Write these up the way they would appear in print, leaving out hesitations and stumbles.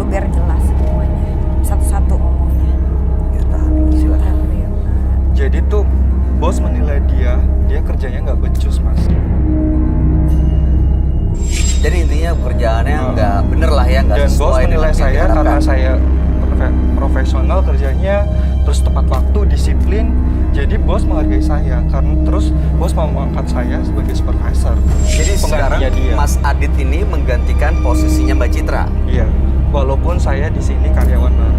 biar jelas semuanya. Satu-satu ngomongnya. Ya tahan dulu, silakan. Ya, Pak. Jadi tuh bos menilai dia kerjanya nggak becus mas. Jadi intinya pekerjaannya nggak bener lah ya, nggak Dan sesuai bos menilai dengan yang saya diharapkan. karena saya profesional kerjanya, terus tepat waktu, disiplin. Jadi bos menghargai saya, karena terus bos mau mengangkat saya sebagai supervisor. Jadi sekarang Penggantinya dia. Mas Adit ini menggantikan posisinya Mbak Citra. Iya, walaupun saya di sini karyawan baru.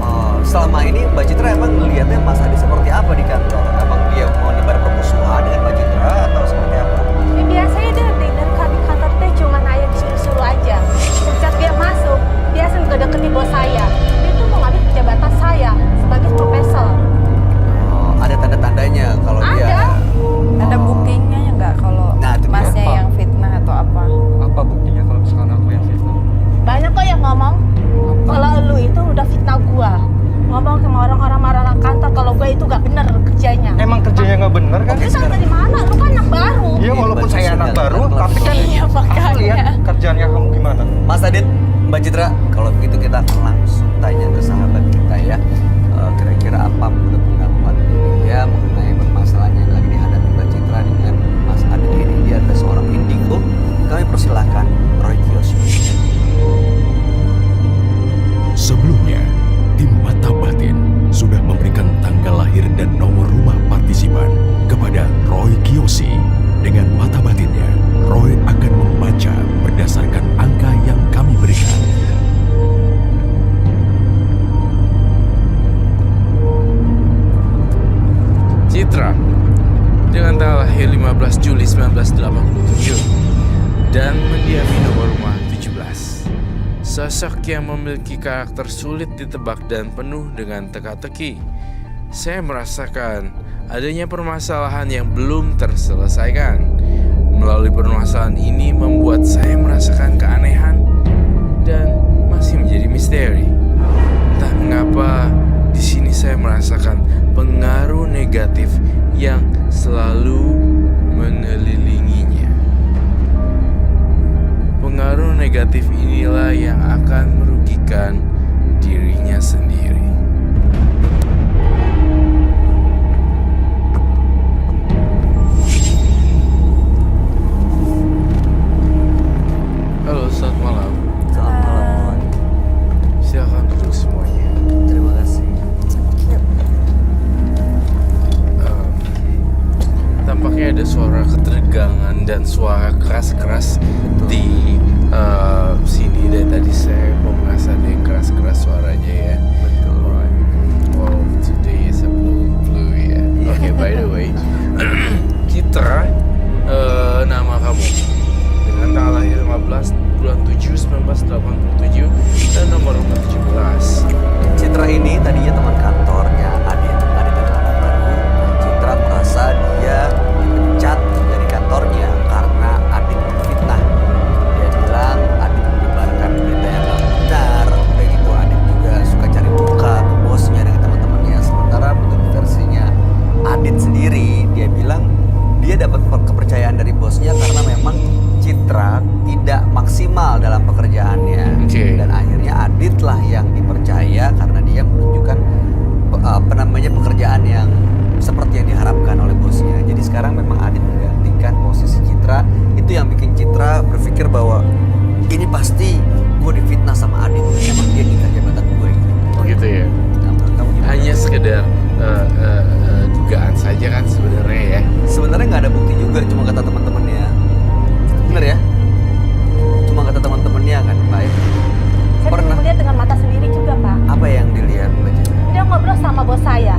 Oh, selama ini Mbak Citra emang melihatnya Mas Adit seperti apa di kantor? Emang dia mau nebar permusuhan dengan Mbak Citra atau seperti apa? Ya biasanya dia dari kantor teh cuma ayah disuruh-suruh aja. Sejak dia masuk, dia langsung deketin bos saya. Dia tuh mau ngambil jabatan saya sebagai profesor. Oh, ada tanda-tandanya kalau dia... Ada. Ada buktinya ya nggak kalau Nah, itu dia. masnya Apa? yang fitnah atau apa? Apa buktinya kalau misalkan aku yang fitnah? Banyak kok yang ngomong kalau lu itu udah fitnah gua. Ngomong sama orang-orang kantor kalau gua itu gak bener kerjanya. Emang kerjanya nggak bener kan? Lu tahu dari mana? Lu kan anak baru. Iya, walaupun Mbak saya Citra anak nggak baru, kenal tapi kan Iya, aku makanya. lihat kerjaannya kamu gimana. Mas Adit, Mbak Citra, kalau begitu kita akan langsung tanya ke sahabat kita ya. Kira-kira apa menurut pendapat dia mengenai permasalahan yang lagi dihadapi Mbak Citra dengan Mas Adit ini. Dia adalah seorang indigo. Kami persilahkan Roy Kiyoshi. Sebelumnya, tim Mata Batin sudah memberikan tanggal lahir dan nomor rumah partisipan kepada Roy Kiyoshi. Dengan mata batinnya, Roy akan membaca berdasarkan angka yang kami berikan. Citra dengan tanggal lahir 15 Juli 1987 dan mendiami nomor rumah 17. Sosok yang memiliki karakter sulit ditebak dan penuh dengan teka-teki. Saya merasakan adanya permasalahan yang belum terselesaikan. Melalui permasalahan ini membuat saya merasakan keanehan dan masih menjadi misteri. Entah mengapa di sini saya merasakan pengaruh negatif yang selalu mengelilinginya. Pengaruh negatif inilah yang akan merugikan dirinya sendiri. Halo, selamat malam. Selamat malam. Silakan duduk semuanya. Terima kasih. Tampaknya ada suara ketegangan dan suara keras-keras di sini. Dan tadi saya mau merasa ada yang keras-keras suaranya ya. Betul, Roy. Wow, today is a blue ya. Oke, by the way, Citra, nama kamu dengan tanggal lahir 15 bulan 7 1987 dan nomor rumah 17. Citra ini tadinya teman kantornya Adit. Adit adalah anak baru. Citra merasa dia dipecat dari kantornya karena Adit memfitnah. Dia bilang Adit menyebarkan berita yang tak benar. Udah gitu Adit juga suka cari muka ke bosnya dengan teman-temannya. Sementara menurut versinya Adit sendiri, dia bilang dia dapat kepercayaan dari bosnya karena memang Citra tidak maksimal dalam pekerjaannya. Oke. Dan akhirnya Adit lah yang dipercaya karena dia menunjukkan pekerjaan yang seperti yang diharapkan oleh bosnya. Jadi sekarang memang Adit menggantikan posisi Citra. Itu yang bikin Citra berpikir bahwa ini pasti gue difitnah sama Adit. Emang dia nikah jabatan gue. Oh gitu ya. Nah, menurut kamu gimana? Hanya sekedar dugaan saja kan sebenarnya ya. Sebenarnya nggak ada bukti juga, cuma kata teman-temannya. Bener ya? Cuma kata teman-temannya kan, baik. Saya Pernah. lihat dengan mata sendiri juga, Pak. Apa yang dilihat Mbak Citra? Dia ngobrol sama bos saya.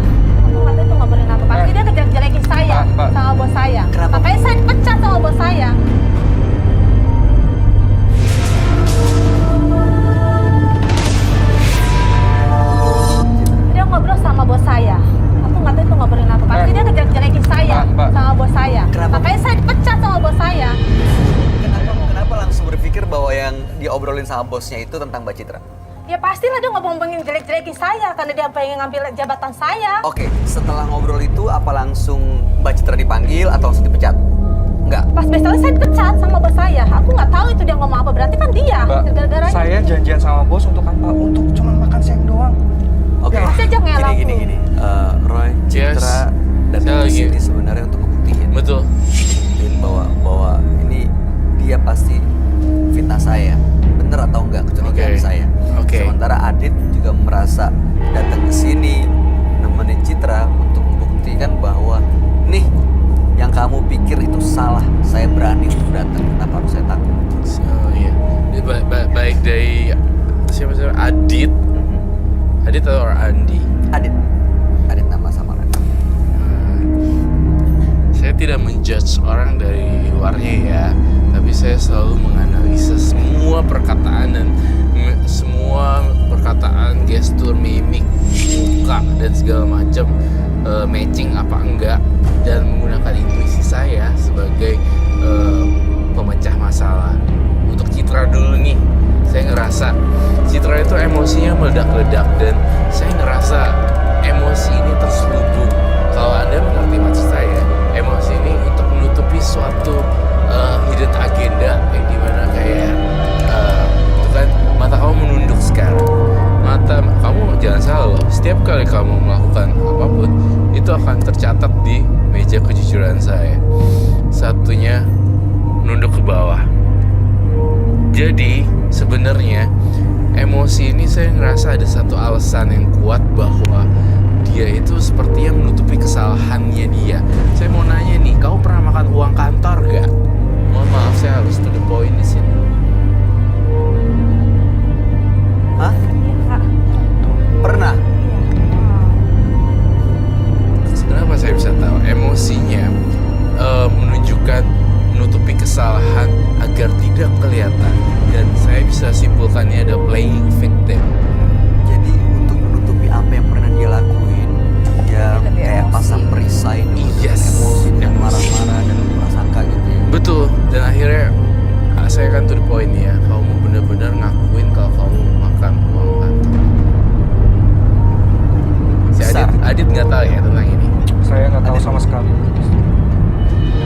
Aku nggak tahu itu ngobrolin apa. Pasti dia ngejelek-jelekin saya Pak. sama bos saya. Kenapa? Makanya saya dipecat sama bos saya. Dia ngobrol sama bos saya. Aku nggak tahu itu ngobrolin apa. Pasti dia ngejelek-jelekin saya Pak. sama bos saya. Kenapa? Makanya saya dipecat sama bos saya. Kenapa langsung berpikir bahwa yang diobrolin sama bosnya itu tentang Mbak Citra? Ya pastilah dia ngomongin jelek-jelekin saya karena dia pengen ngambil jabatan saya. Oke, setelah ngobrol itu apa langsung Mbak Citra dipanggil atau langsung dipecat? enggak? Pas besoknya saya dipecat sama bos saya. Aku nggak tahu itu dia ngomong apa. Berarti kan dia. Mbak, Gara-garanya. saya janjian sama bos untuk apa? Untuk cuma makan siang doang. Oke. Masih aja ngelak lu. Gini. Roy, Yes. Citra Saya datang ke lagi- sini sebenarnya untuk ngebuktiin Betul. bahwa ini dia pasti fitnah saya. Bener atau enggak kecurigaan Oke. saya. Oke. Sementara Adit juga merasa datang ke sini nemenin Citra untuk membuktikan bahwa nih yang kamu pikir itu salah. Saya berani untuk datang. Kenapa harus saya takut? Oh iya. Baik dari siapa Adit. Adit atau Andi? Adit nama samaran. Saya tidak menjudge orang dari luarnya ya, tapi saya selalu menganalisa semua perkataan dan semua perkataan, gestur, mimik, muka dan segala macam matching apa enggak, dan menggunakan intuisi saya sebagai pemecah masalah. Untuk Citra dulu nih, saya ngerasa Citra itu emosinya meledak-ledak dan saya ngerasa emosi ini terselubung. Kalau Anda mengerti maksud saya, emosi ini untuk menutupi suatu hidden agenda yang dimana kayak itu kan mata kamu menunduk sekarang. Mata kamu jangan salah loh, setiap kali kamu melakukan apapun itu akan tercatat di meja kejujuran saya. Satunya nunduk ke bawah. Jadi sebenarnya emosi ini saya ngerasa ada satu alasan yang kuat bahwa dia itu sepertinya menutupi kesalahannya dia. Saya mau nanya nih, kamu pernah makan uang kantor gak? Mohon maaf, saya harus to the point di sini. Hah? Iya, Kak. Pernah? Kenapa saya bisa tahu? Emosinya menunjukkan menutupi kesalahan agar tidak kelihatan, dan saya bisa simpulkannya ada playing victim. Jadi untuk menutupi apa yang pernah dia lakuin, dia Lebih kayak emosi. pasang perisai dulu dengan Yes. emosi dan Emosi. marah-marah dan prasangka gitu ya. Betul, dan akhirnya saya kan to the point ya, kamu benar-benar ngakuin kalau kamu makan uang kantor. Si Besar. Adit nggak tahu ya tentang ini. Saya nggak tahu sama sekali.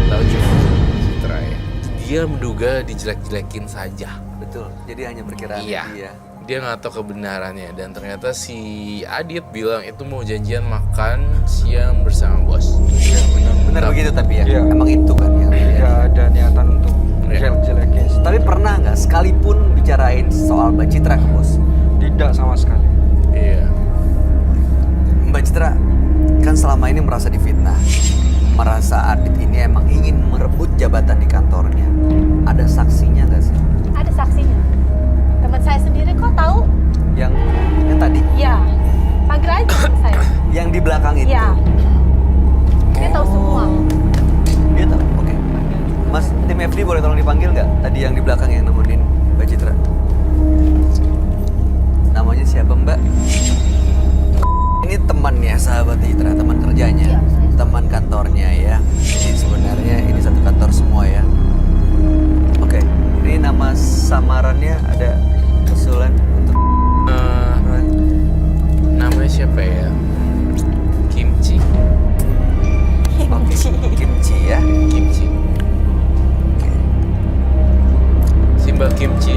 Tahu cuma Citra ya. Dia menduga dijelek-jelekin saja. Betul. Jadi hanya perkiraan Iya. dia. Dia nggak tahu kebenarannya, dan ternyata si Adit bilang itu mau janjian makan siang bersama bos. Iya benar. Benar Tapi- begitu tapi ya. Iya. Emang itu kan yang Nggak terjadi. ada niatan untuk Iya. jelek-jelekin. Tapi pernah nggak sekalipun bicarain soal Mbak Citra ke bos? Tidak sama sekali. Iya. Mbak Citra kan selama ini merasa difitnah. Merasa Adit ini emang ingin merebut jabatan di kantornya. Ada saksinya nggak sih? Ada saksinya. Teman saya sendiri kok tahu? Yang tadi, Ya. Panggil aja teman saya. yang di belakang itu. Ya. Dia tahu semua. Dia tahu. Oke. Mas, tim FD boleh tolong dipanggil nggak? Tadi yang di belakang yang nemenin Mbak Citra. Namanya siapa Mbak? Ini temannya, sahabat Citra, teman kerjanya, Iya, saya. teman kantornya ya. Jadi sebenarnya ini satu kantor semua ya. Oke, ini nama samarannya ada usulan untuk Roy. Namanya siapa ya? Kimchi. Oke, Kimchi ya. Kimchi. Oke. Si Mbak Kimchi